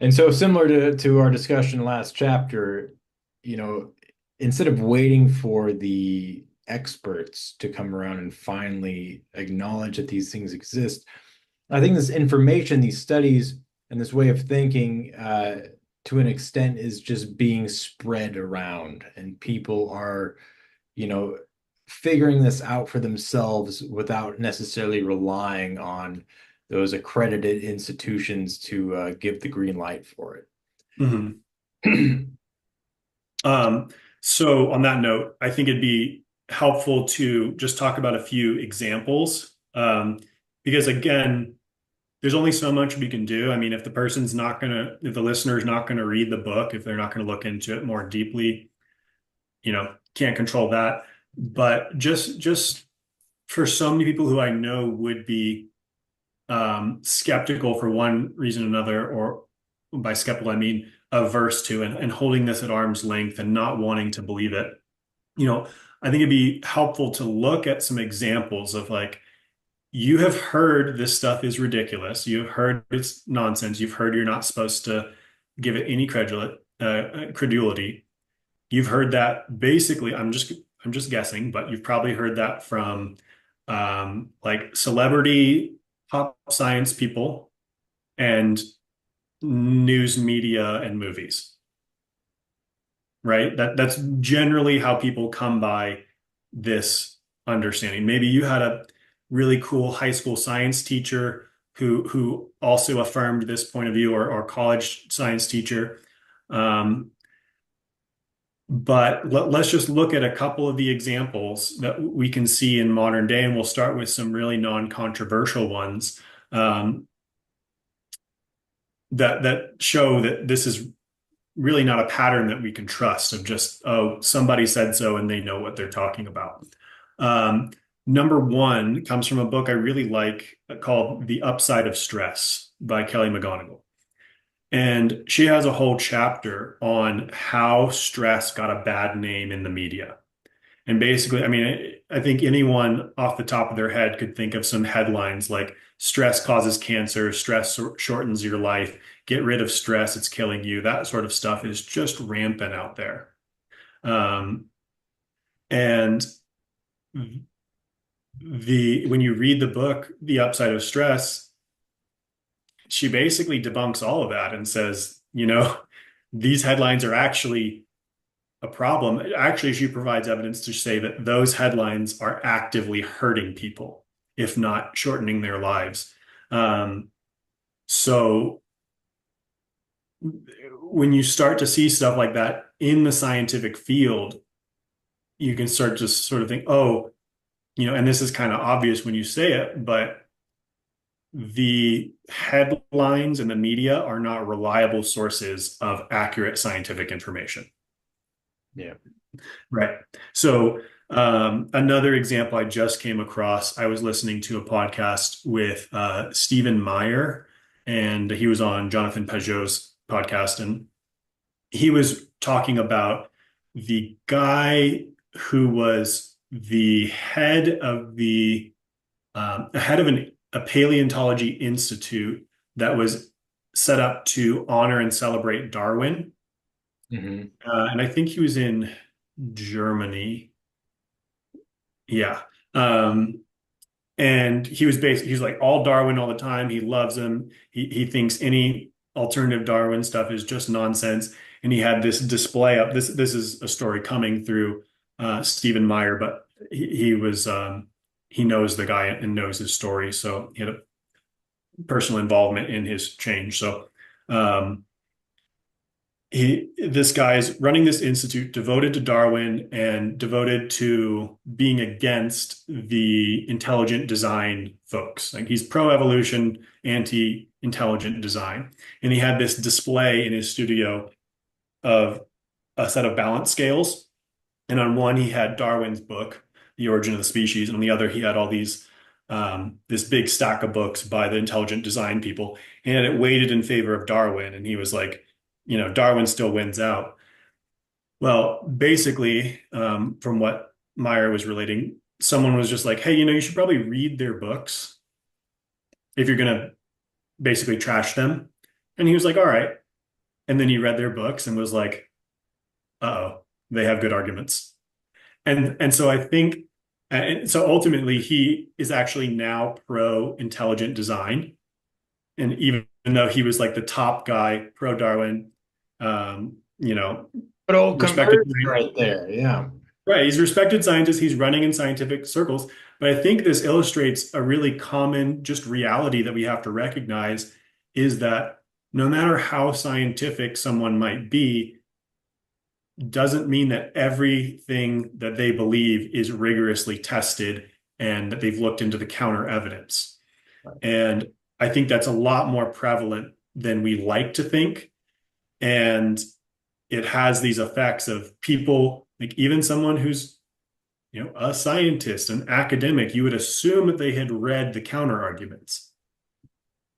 And so similar to our discussion last chapter, you know, instead of waiting for the experts to come around and finally acknowledge that these things exist, I think this information, these studies, and this way of thinking, to an extent, is just being spread around, and people are, you know, figuring this out for themselves without necessarily relying on those accredited institutions to give the green light for Mhm. it. Um, so on that note, I think it'd be helpful to just talk about a few examples. Because again, there's only so much we can do. I mean, if the listener's not gonna read the book, if they're not gonna look into it more deeply, can't control that. But just for so many people who I know would be skeptical for one reason or another, or by skeptical, I mean averse to and holding this at arm's length and not wanting to believe it. You know, I think it'd be helpful to look at some examples of like, you have heard this stuff is ridiculous. You have heard it's nonsense. You've heard you're not supposed to give it any credulity. You've heard that basically, I'm just guessing, but you've probably heard that from like celebrity pop science people and news media and movies, right? That's generally how people come by this understanding. Maybe you had a really cool high school science teacher who also affirmed this point of view, or college science teacher. Um, but let's just look at a couple of the examples that we can see in modern day, and we'll start with some really non-controversial ones that show that this is really not a pattern that we can trust of just, oh, somebody said so and they know what they're talking about. Um, Number one comes from a book I really like called The Upside of Stress by Kelly McGonigal. And she has a whole chapter on how stress got a bad name in the media. And basically, I mean, I think anyone off the top of their head could think of some headlines like stress causes cancer, stress shortens your life, get rid of stress, it's killing you. That sort of stuff is just rampant out there. Um, and when you read the book, The Upside of Stress, she basically debunks all of that and says, these headlines are actually a problem. Actually, she provides evidence to say that those headlines are actively hurting people, if not shortening their lives. Um, so when you start to see stuff like that in the scientific field, you can start to sort of think, oh, and this is kind of obvious when you say it, but the headlines and the media are not reliable sources of accurate scientific information. Yeah. Right. So, another example I just came across, I was listening to a podcast with Stephen Meyer, and he was on Jonathan Peugeot's podcast, and he was talking about the guy who was the head of a paleontology institute that was set up to honor and celebrate Darwin. Hmm. And I think he was in Germany. Yeah. Um, and he was like all Darwin all the time. He loves him. He thinks any alternative Darwin stuff is just nonsense. And he had this display up. This is a story coming through Stephen Meyer, but he knows the guy and knows his story, so he had a personal involvement in his change. So um, this guy's running this institute devoted to Darwin and devoted to being against the intelligent design folks. Like he's pro-evolution, anti-intelligent design. And he had this display in his studio of a set of balance scales. And on one, he had Darwin's book, The Origin of the Species. And on the other, he had all these this big stack of books by the intelligent design people. And it weighted in favor of Darwin. And he was like, Darwin still wins out. Well, basically, from what Meyer was relating, someone was just like, hey, you should probably read their books if you're going to basically trash them. And he was like, all right. and then he read their books and was like, uh-oh, they have good arguments. And so I think, and so ultimately he is actually now pro intelligent design. And even though he was like the top guy, pro Darwin, you know, Good old respected, conversion right there. Yeah. right? He's a respected scientist. He's running in scientific circles. But I think this illustrates a really common just reality that we have to recognize is that no matter how scientific someone might be, doesn't mean that everything that they believe is rigorously tested and that they've looked into the counter evidence. And I think that's a lot more prevalent than we like to think. And it has these effects of people, like even someone who's, a scientist, an academic, you would assume that they had read the counter arguments.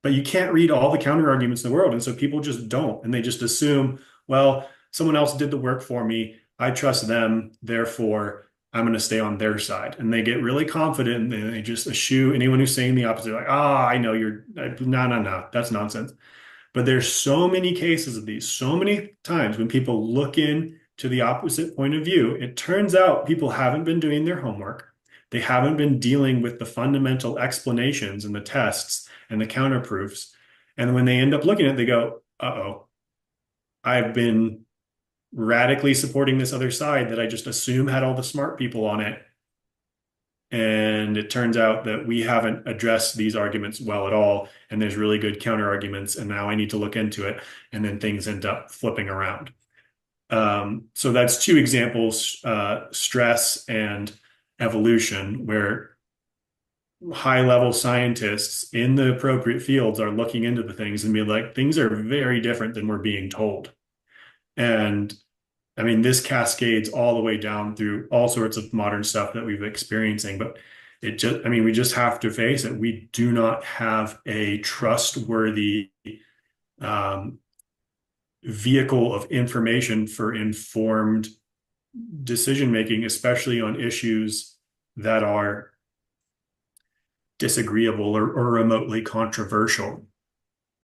But you can't read all the counter arguments in the world. And so people just don't. And they just assume, well, someone else did the work for me. I trust them. Therefore, I'm going to stay on their side. And they get really confident and they just eschew anyone who's saying the opposite. Like, I know you're, no, no, no, that's nonsense. But there's so many cases of these, so many times when people look in to the opposite point of view, it turns out people haven't been doing their homework. They haven't been dealing with the fundamental explanations and the tests and the counterproofs. And when they end up looking at it, they go, uh-oh, I've been radically supporting this other side that I just assume had all the smart people on it. And it turns out that we haven't addressed these arguments well at all. And there's really good counter arguments. And now I need to look into it. And then things end up flipping around. So that's two examples, stress and evolution, where high level scientists in the appropriate fields are looking into the things and be like, things are very different than we're being told. And I mean, this cascades all the way down through all sorts of modern stuff that we've experiencing, but we just have to face it. We do not have a trustworthy um, vehicle of information for informed decision making, especially on issues that are disagreeable or remotely controversial.